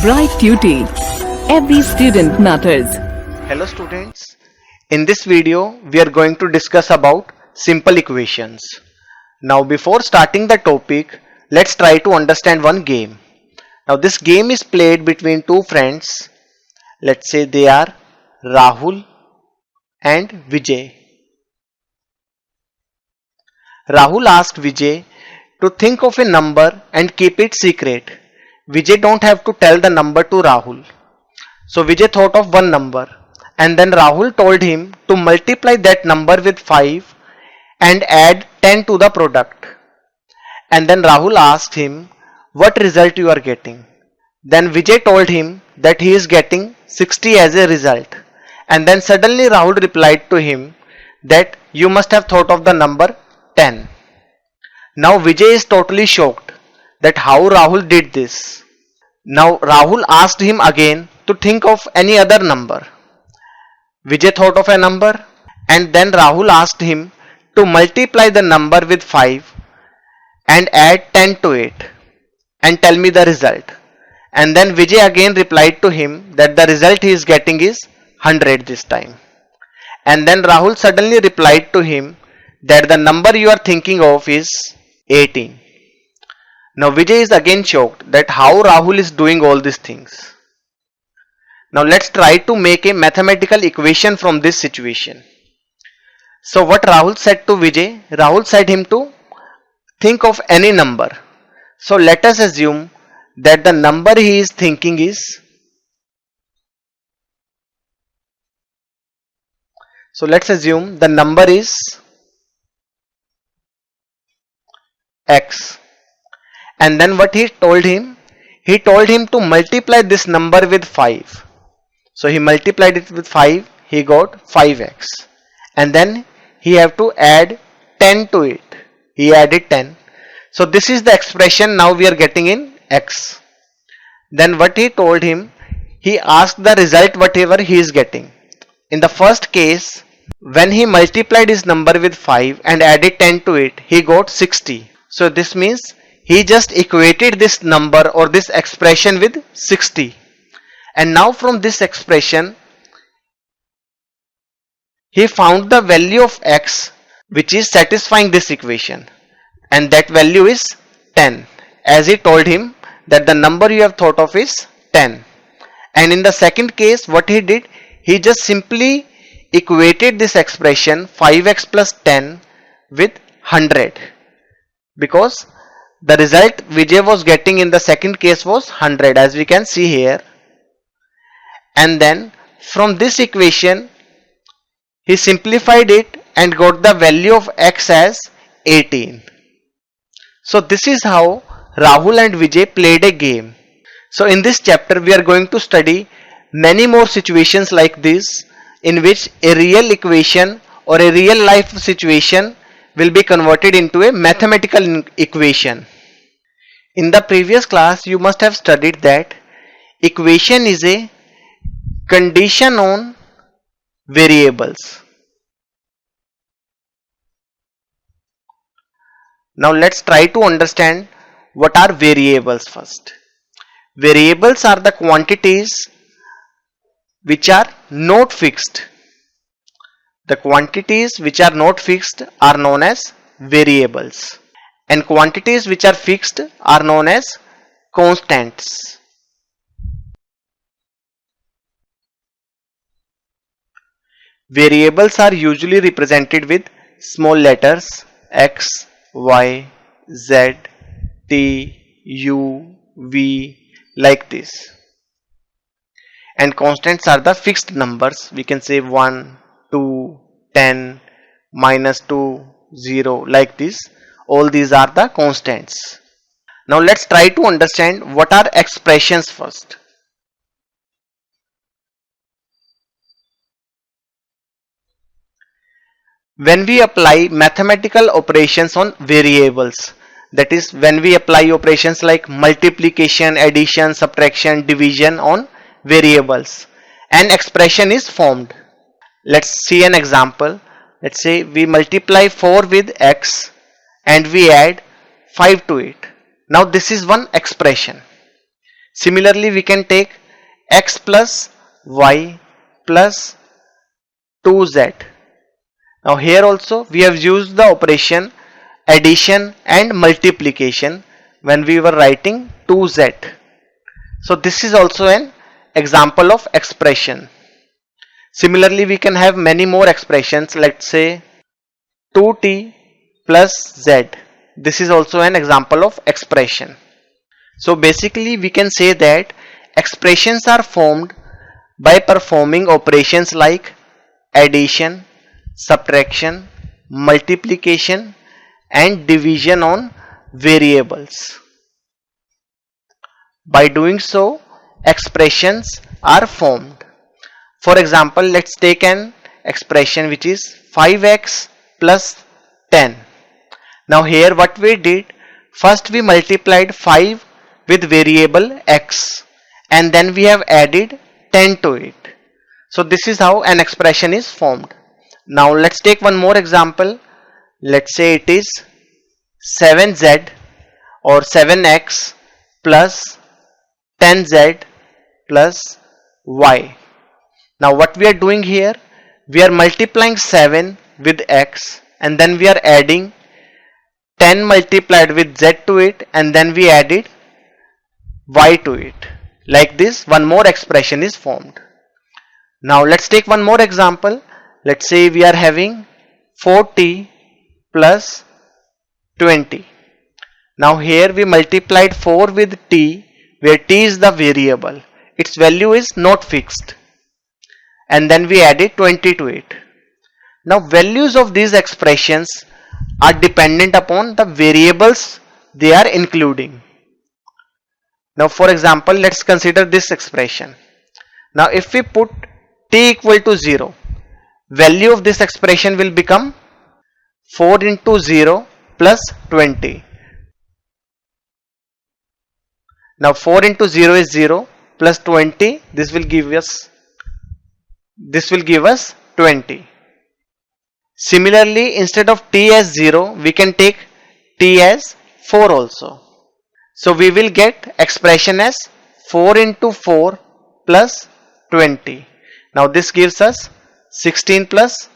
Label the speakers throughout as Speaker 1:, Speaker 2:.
Speaker 1: Bright Tuty. Every student matters.
Speaker 2: Hello students, in this video we are going to discuss about simple equations. Now before starting the topic, let's try to understand one game. Now this game is played between two friends. Let's say they are Rahul and Vijay. Rahul asked Vijay to think of a number and keep it secret. Vijay don't have to tell the number to Rahul. So Vijay thought of one number and then Rahul told him to multiply that number with 5 and add 10 to the product. And then Rahul asked him what result you are getting. Then Vijay told him that he is getting 60 as a result. And then suddenly Rahul replied to him that you must have thought of the number 10. Now Vijay is totally shocked that how Rahul did this. Now Rahul asked him again to think of any other number. Vijay thought of a number and then Rahul asked him to multiply the number with 5 and add 10 to it and tell me the result. And then Vijay again replied to him that the result he is getting is 100 this time. And then Rahul suddenly replied to him that the number you are thinking of is 18. Now Vijay is again shocked that how Rahul is doing all these things. Now let's try to make a mathematical equation from this situation. So what Rahul said to Vijay? Rahul said him to think of any number. So let us assume that the number he is thinking is, so let's assume the number is x. And then what he told him? He told him to multiply this number with 5. So he multiplied it with 5, he got 5x. And then he have to add 10 to it. He added 10. So this is the expression now we are getting in x. Then what he told him? He asked the result whatever he is getting. In the first case, when he multiplied his number with 5 and added 10 to it, he got 60. So this means he just equated this number or this expression with 60. And now from this expression, he found the value of x which is satisfying this equation. And that value is 10. As he told him that the number you have thought of is 10. And in the second case, what he did? He just simply equated this expression 5x plus 10 with 100. Because the result Vijay was getting in the second case was 100, as we can see here. And then from this equation he simplified it and got the value of x as 18. So this is how Rahul and Vijay played a game. So in this chapter we are going to study many more situations like this, in which a real equation or a real life situation will be converted into a mathematical equation. In the previous class you must have studied that equation is a condition on variables. Now let's try to understand what are variables first. Variables are the quantities which are not fixed. The quantities which are not fixed are known as variables. And quantities which are fixed are known as constants. Variables are usually represented with small letters x, y, z, t, u, v, like this. And constants are the fixed numbers. We can say 1, 2, 10, -2, 0, like this. All these are the constants. Now let's try to understand what are expressions first. When we apply mathematical operations on variables, that is when we apply operations like multiplication, addition, subtraction, division on variables, an expression is formed. Let's see an example. Let's say we multiply 4 with x and we add 5 to it. Now this is one expression. Similarly, we can take x plus y plus 2z. Now here also we have used the operation addition and multiplication when we were writing 2z. So this is also an example of expression. Similarly, we can have many more expressions. Let's say 2t plus z. This is also an example of expression. So basically we can say that expressions are formed by performing operations like addition, subtraction, multiplication and division on variables. By doing so, expressions are formed. For example, let's take an expression which is 5x plus 10. Now here what we did, first we multiplied 5 with variable x and then we have added 10 to it. So this is how an expression is formed. Now let's take one more example. Let's say it is 7z or 7x plus 10z plus y. Now what we are doing here, we are multiplying 7 with x and then we are adding 10 multiplied with z to it and then we added y to it. Like this, one more expression is formed. Now let's take one more example. Let's say we are having 4t plus 20. Now here we multiplied 4 with t, where t is the variable. Its value is not fixed. And then we added 20 to it. Now values of these expressions are dependent upon the variables they are including. Now for example, let's consider this expression. Now if we put t equal to 0, value of this expression will become 4 into 0 plus 20. Now 4 into 0 is 0 plus 20, this will give us 20. Similarly, instead of t as 0, we can take t as 4 also. So we will get expression as 4 into 4 plus 20. Now this gives us 16 plus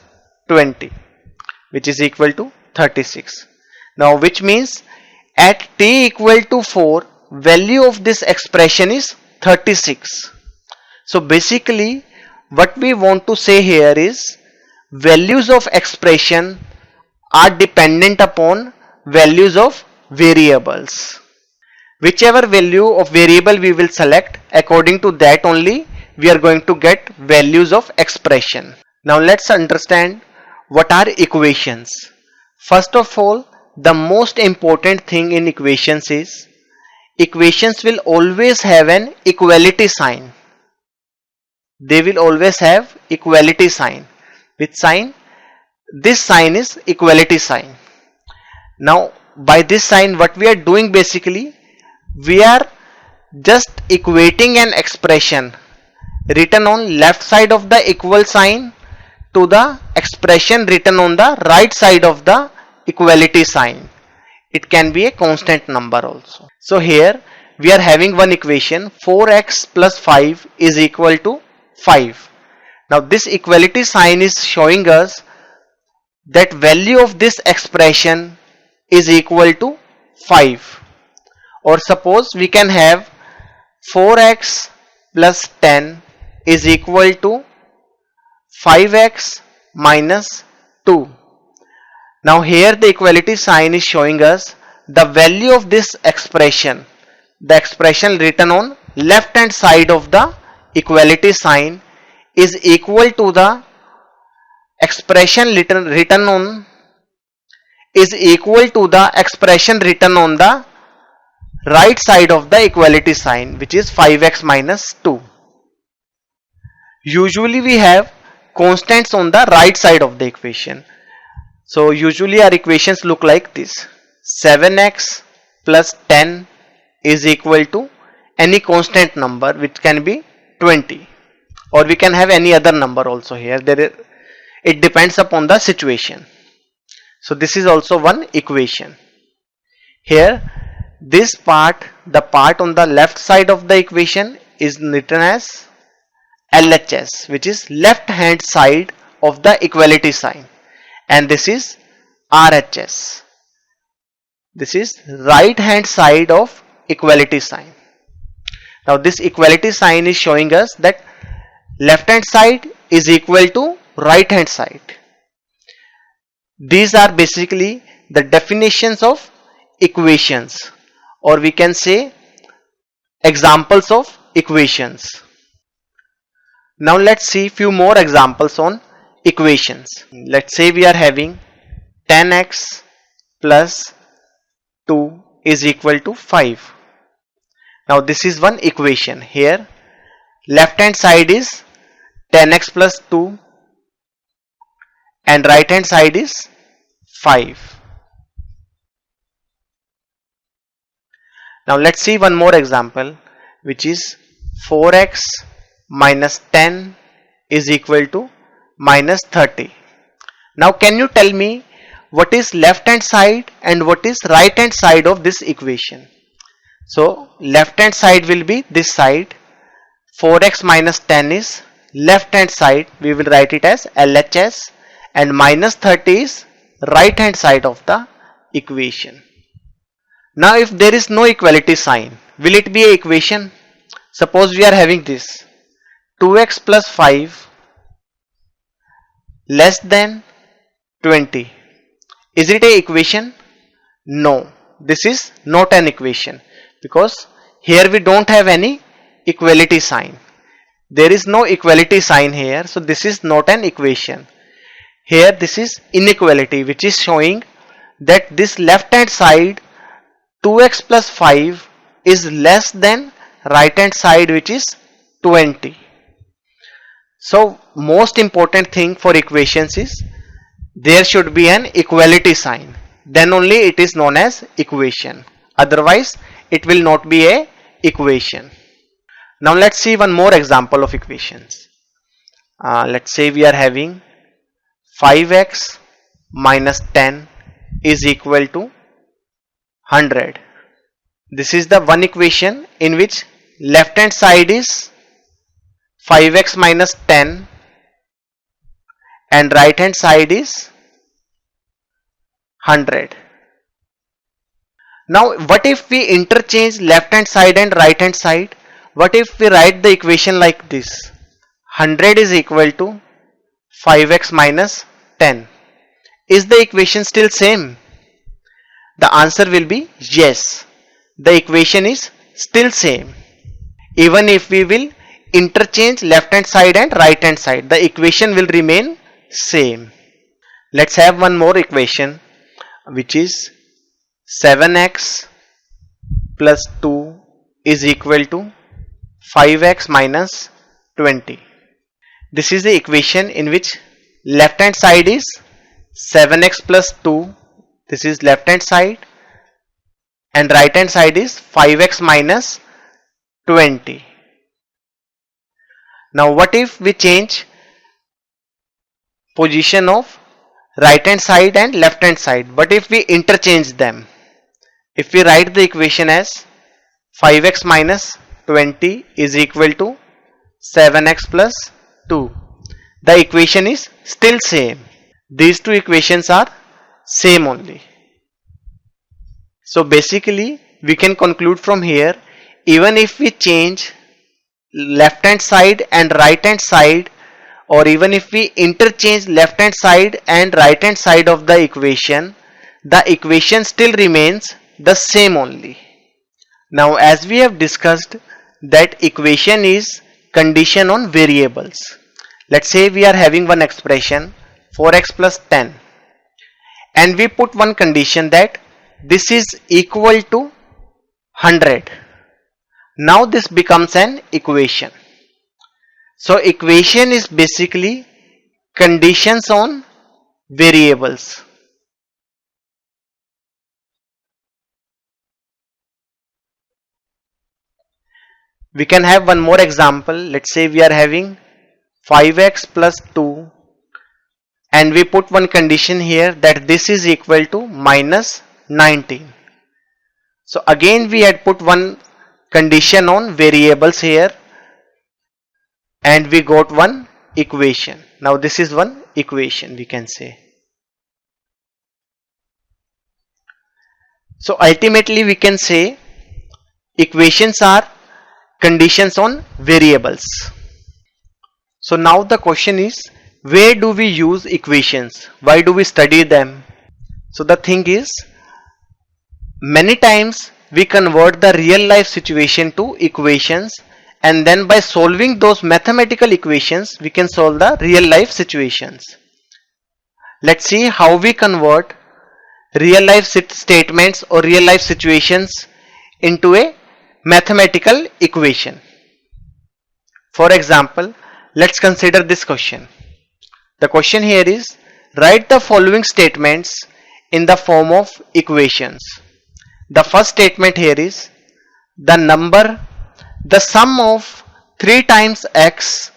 Speaker 2: 20, which is equal to 36. Now which means at t equal to 4, value of this expression is 36. So basically what we want to say here is values of expression are dependent upon values of variables. Whichever value of variable we will select, according to that only we are going to get values of expression. Now let's understand what are equations. First of all, the most important thing in equations is equations will always have an equality sign. They will always have equality sign. Which sign? This sign is equality sign. Now by this sign what we are doing basically, we are just equating an expression written on left side of the equal sign to the expression written on the right side of the equality sign. It can be a constant number also. So here we are having one equation, 4x plus 5 is equal to 5. Now this equality sign is showing us that value of this expression is equal to 5. Or suppose we can have 4x plus 10 is equal to 5x minus 2. Now here the equality sign is showing us the value of this expression. The expression written on left hand side of the equality sign is equal to the expression written on the right side of the equality sign, which is 5x minus 2. Usually we have constants on the right side of the equation. So usually our equations look like this. 7x plus 10 is equal to any constant number, which can be 20, or we can have any other number also here. It depends upon the situation. So this is also one equation. Here this part, the part on the left side of the equation, is written as LHS, which is left hand side of the equality sign, and this is RHS. This is right hand side of equality sign. Now this equality sign is showing us that left hand side is equal to right hand side. These are basically the definitions of equations, or we can say examples of equations. Now let's see few more examples on equations. Let's say we are having 10x plus 2 is equal to 5. Now this is one equation. Here left hand side is 10x plus 2 and right hand side is 5. Now let's see one more example, which is 4x minus 10 is equal to minus 30. Now can you tell me what is left hand side and what is right hand side of this equation? So left hand side will be this side. 4x minus 10 is left hand side. We will write it as LHS, and minus 30 is right hand side of the equation. Now if there is no equality sign, will it be an equation? Suppose we are having this 2x plus 5 less than 20. Is it an equation? No, this is not an equation, because here we don't have any equality sign. There is no equality sign here, so this is not an equation. Here this is inequality, which is showing that this left hand side 2x plus 5 is less than right hand side, which is 20. So most important thing for equations is there should be an equality sign, then only it is known as equation. Otherwise it will not be a equation. Now let's see one more example of equations. Let's say we are having 5x minus 10 is equal to 100. This is the one equation in which left hand side is 5x minus 10 and right hand side is 100. Now what if we interchange left hand side and right hand side? What if we write the equation like this? 100 is equal to 5x minus 10. Is the equation still same? The answer will be yes. The equation is still same. Even if we will interchange left hand side and right hand side, the equation will remain same. Let's have one more equation, which is 7x plus 2 is equal to 5x minus 20. This is the equation in which left hand side is 7x plus 2. This is left hand side, and right hand side is 5x minus 20. Now what if we change position of right hand side and left hand side, but if we interchange them? If we write the equation as 5x minus 20 is equal to 7x plus 2, the equation is still same. These two equations are same only. So basically we can conclude from here, even if we change left hand side and right hand side, or even if we interchange left hand side and right hand side of the equation still remains the same only. Now as we have discussed that equation is condition on variables. Let's say we are having one expression 4x plus 10, and we put one condition that this is equal to 100. Now this becomes an equation. So equation is basically conditions on variables. We can have one more example. Let's say we are having 5x plus 2, and we put one condition here that this is equal to minus 19. So again we had put one condition on variables here and we got one equation. Now this is one equation we can say. So ultimately we can say equations are conditions on variables. So now the question is, where do we use equations? Why do we study them? So the thing is, many times we convert the real life situation to equations, and then by solving those mathematical equations we can solve the real life situations. Let's see how we convert real life statements or real life situations into a mathematical equation. For example, let's consider this question. The question here is, write the following statements in the form of equations. The first statement here is, the sum of 3 times x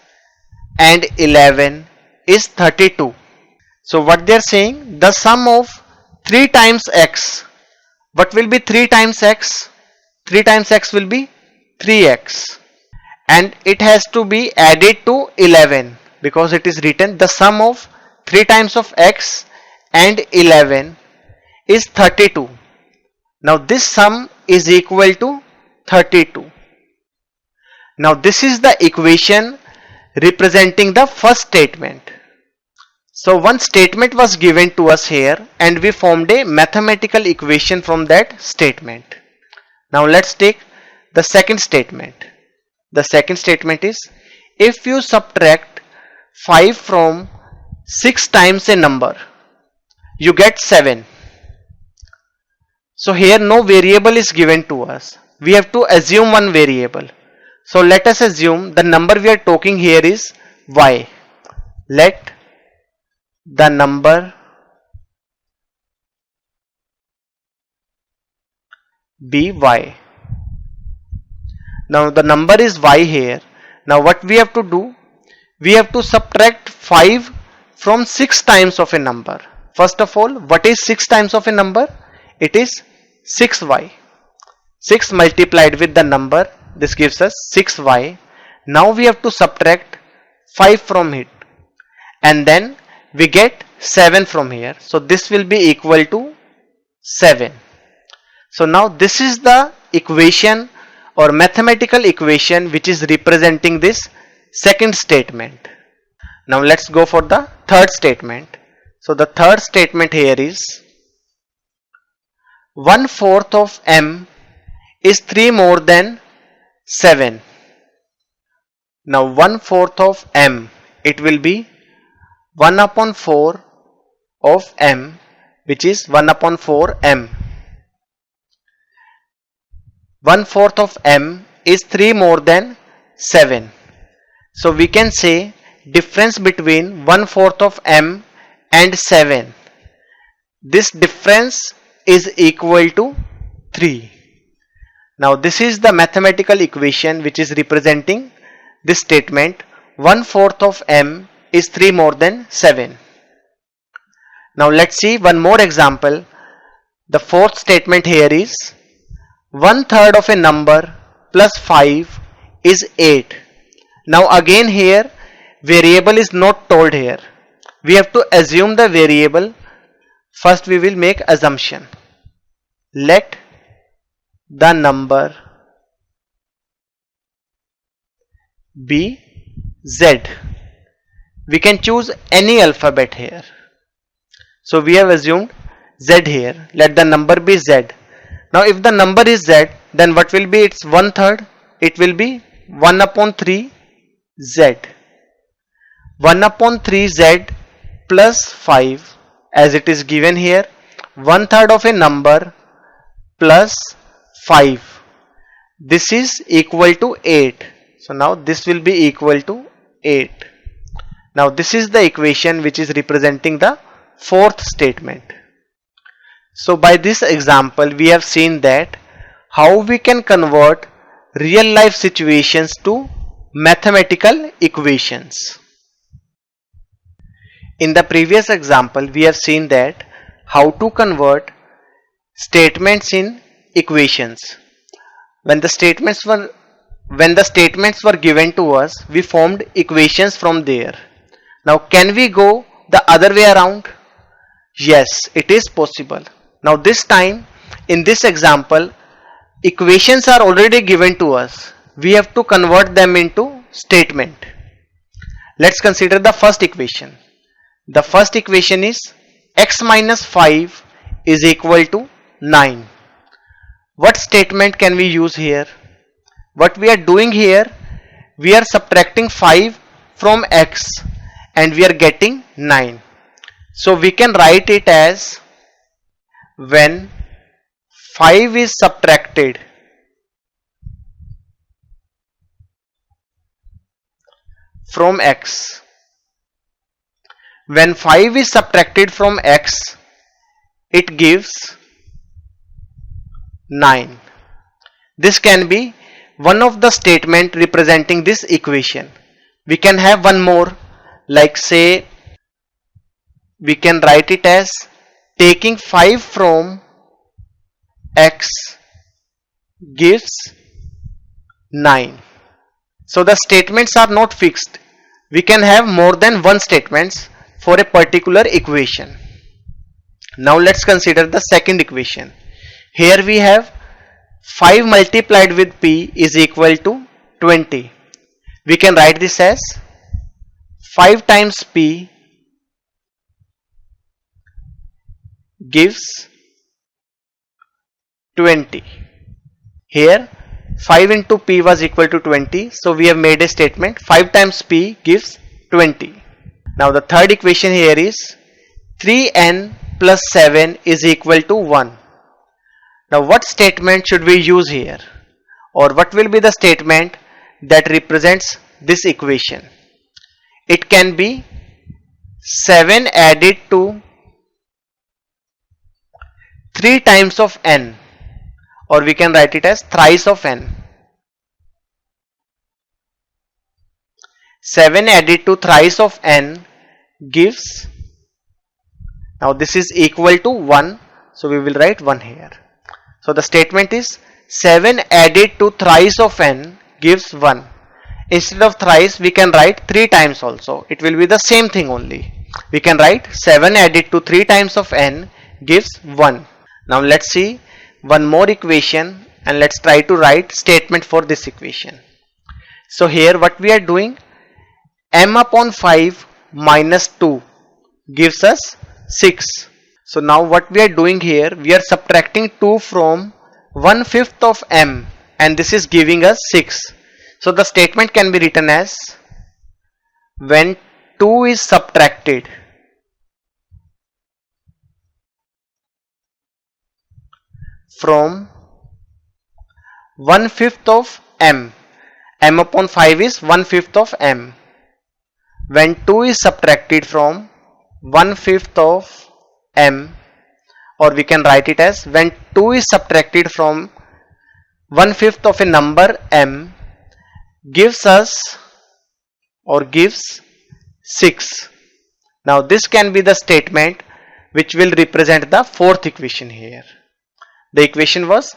Speaker 2: and 11 is 32. So what they are saying, the sum of 3 times x. What will be 3 times x? 3 times x will be 3x. And it has to be added to 11 because it is written the sum of 3 times of x and 11 is 32. Now this sum is equal to 32. Now this is the equation representing the first statement. So one statement was given to us here and we formed a mathematical equation from that statement. Now let's take the second statement. The second statement is, if you subtract 5 from 6 times a number, you get 7. So here no variable is given to us. We have to assume one variable. So let us assume the number we are talking here is y. Let the number be y. Now the number is y here. Now what we have to do? We have to subtract 5 from 6 times of a number. First of all, what is 6 times of a number? It is 6y. 6 multiplied with the number, this gives us 6y. Now we have to subtract 5 from it. And then we get 7 from here. So this will be equal to 7. So now this is the equation or mathematical equation which is representing this second statement. Now let's go for the third statement. So the third statement here is, 1/4 of m is 3 more than 7. Now 1/4 of m, it will be 1 upon 4 of m, which is 1 upon 4 m. 1/4 of m is 3 more than 7. So we can say difference between 1/4 of m and 7. This difference is equal to 3. Now this is the mathematical equation which is representing this statement, 1/4 of m is 3 more than 7. Now let's see one more example. The fourth statement here is, 1/3 of a number plus 5 is 8. Now again here variable is not told here. We have to assume the variable. First we will make assumption. Let the number be z. We can choose any alphabet here. So we have assumed z here. Let the number be z. Now if the number is z, then what will be its 1/3? It will be 1 upon 3 z. 1 upon 3 z plus 5, as it is given here, 1/3 of a number plus 5. This is equal to 8. So now this will be equal to 8. Now this is the equation which is representing the fourth statement. So by this example we have seen that how we can convert real life situations to mathematical equations. In the previous example we have seen that how to convert statements in equations. When the statements were given to us, we formed equations from there. Now can we go the other way around? Yes, it is possible. Now this time, in this example, equations are already given to us. We have to convert them into statement. Let's consider the first equation. The first equation is x minus 5 is equal to 9. What statement can we use here? What we are doing here, we are subtracting 5 from x and we are getting 9. So we can write it as when 5 is subtracted from x. When 5 is subtracted from x, it gives 9. This can be one of the statement representing this equation. We can have one more, like say we can write it as taking 5 from x gives 9. So the statements are not fixed. We can have more than one statements for a particular equation. Now let's consider the second equation. Here we have 5 multiplied with p is equal to 20. We can write this as 5 times p gives 20. Here 5 into p was equal to 20, so we have made a statement 5 times p gives 20. Now the third equation here is 3n plus 7 is equal to 1. Now what statement should we use here, or what will be the statement that represents this equation? It can be 7 added to 3 times of n, or we can write it as thrice of n. 7 added to thrice of n gives, now this is equal to 1, so we will write 1 here. So the statement is 7 added to thrice of n gives 1. Instead of thrice, we can write 3 times also. It will be the same thing only. We can write 7 added to 3 times of n gives 1. Now let's see one more equation and let's try to write statement for this equation. So here what we are doing, m upon 5 minus 2 gives us 6. So now what we are doing here, we are subtracting 2 from 1/5 of m and this is giving us 6. So the statement can be written as when 2 is subtracted from 1/5 of m, m upon 5 is 1/5 of m. When 2 is subtracted from 1/5 of m, or we can write it as when 2 is subtracted from 1/5 of a number m gives us or gives 6. Now this can be the statement which will represent the fourth equation here. The equation was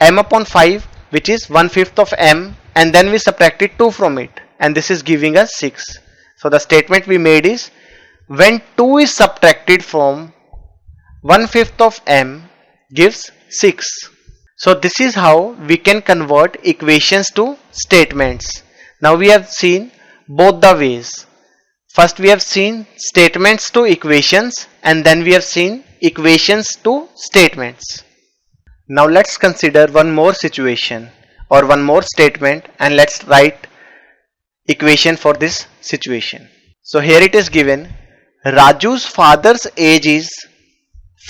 Speaker 2: m upon 5, which is 1/5 of m, and then we subtracted 2 from it and this is giving us 6. So the statement we made is when 2 is subtracted from 1/5 of m gives 6. So this is how we can convert equations to statements. Now we have seen both the ways. First we have seen statements to equations and then we have seen equations to statements. Now let's consider one more situation or one more statement and let's write equation for this situation. So here it is given, Raju's father's age is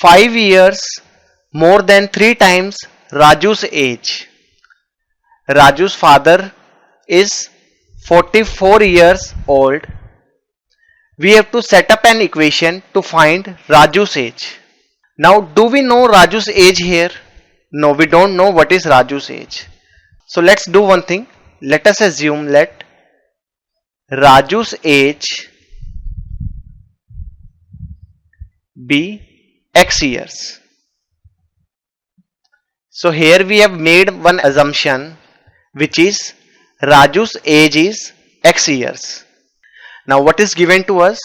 Speaker 2: 5 years more than 3 times Raju's age. Raju's father is 44 years old. We have to set up an equation to find Raju's age. Now do we know Raju's age here? No, we don't know what is Raju's age. So let's do one thing. Let us assume let Raju's age be x years. So here we have made one assumption, which is Raju's age is X years. Now what is given to us?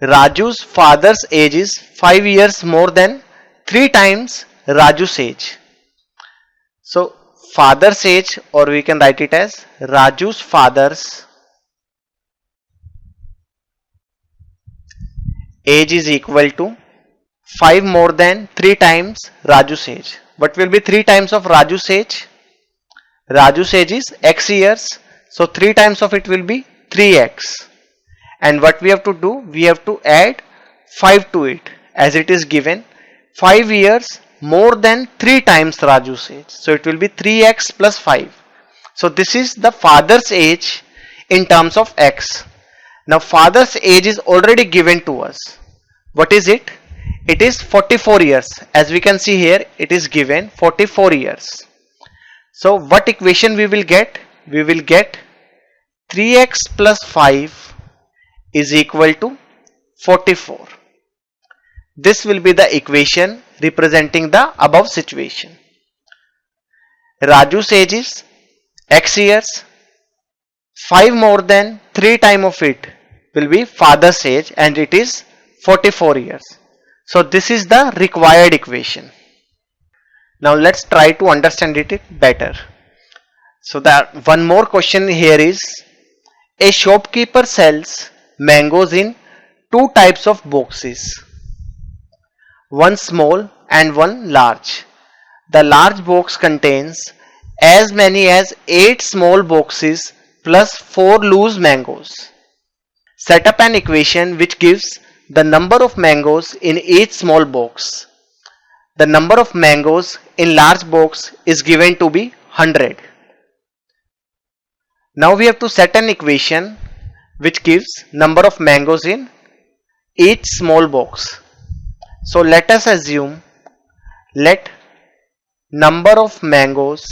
Speaker 2: Raju's father's age is 5 years more than 3 times Raju's age. So father's age, or we can write it as Raju's father's age is equal to 5 more than 3 times Raju's age. What will be 3 times of Raju's age? Raju's age is X years. So 3 times of it will be 3x. And what we have to do? We have to add 5 to it, as it is given 5 years more than 3 times Raju's age. So it will be 3x plus 5. So this is the father's age in terms of x. Now father's age is already given to us. What is it? It is 44 years. As we can see here, it is given 44 years. So what equation we will get? We will get 3x plus 5 is equal to 44. This will be the equation representing the above situation. Raju's age is X years. 5 more than 3 times of it will be father's age, and it is 44 years. So this is the required equation. Now let's try to understand it better. So that one more question here is, a shopkeeper sells mangoes in 2 types of boxes, one small and one large. The large box contains as many as 8 small boxes plus 4 loose mangoes. Set up an equation which gives the number of mangoes in each small box. The number of mangoes in large box is given to be 100. Now we have to set an equation which gives number of mangoes in each small box. So let us assume, let number of mangoes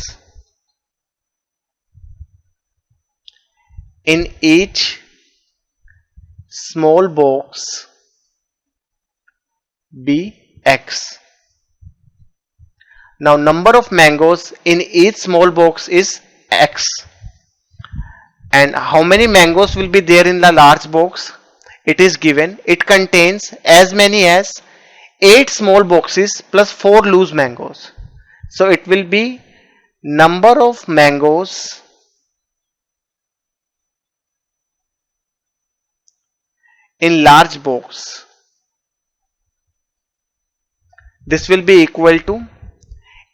Speaker 2: in each small box be x. Now number of mangoes in each small box is x. And how many mangoes will be there in the large box? It is given, it contains as many as 8 small boxes plus 4 loose mangoes. So it will be number of mangoes in large box. This will be equal to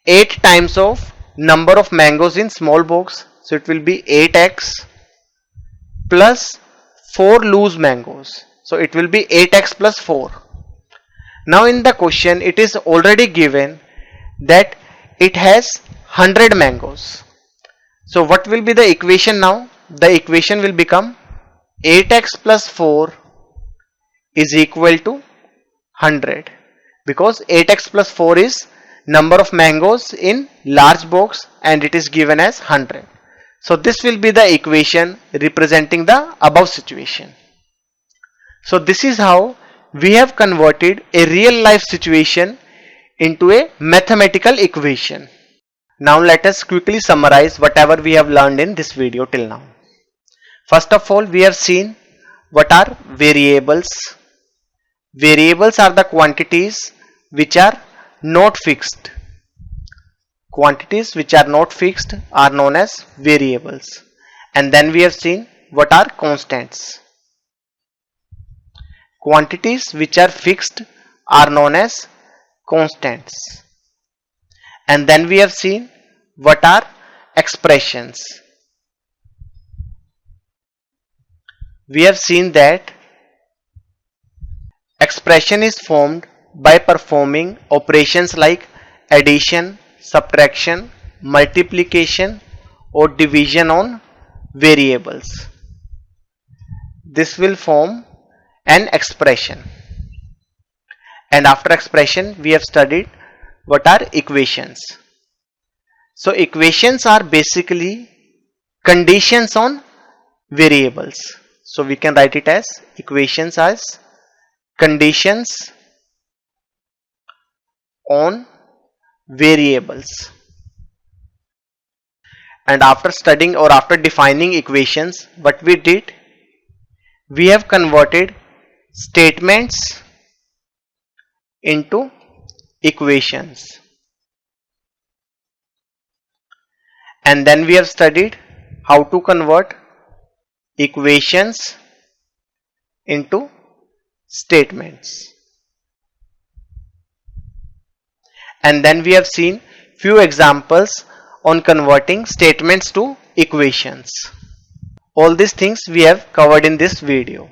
Speaker 2: 8 times of number of mangoes in small box. So it will be 8x plus 4 loose mangoes. So it will be 8x plus 4. Now in the question it is already given that it has 100 mangoes. So what will be the equation now? The equation will become 8x plus 4 is equal to 100, because 8x plus 4 is number of mangoes in large box and it is given as 100. So this will be the equation representing the above situation. So this is how we have converted a real life situation into a mathematical equation. Now let us quickly summarize whatever we have learned in this video till now. First of all, we have seen what are variables. Variables are the quantities which are not fixed. Quantities which are not fixed are known as variables. And then we have seen what are constants. Quantities which are fixed are known as constants. And then we have seen what are expressions. We have seen that expression is formed by performing operations like addition, subtraction, multiplication or division on variables. This will form an expression. And after expression we have studied what are equations. So equations are basically conditions on variables. So we can write it as equations as conditions on variables. And after studying or after defining equations, what we did? We have converted statements into equations. And then we have studied how to convert equations into statements. And then we have seen few examples on converting statements to equations. All these things we have covered in this video.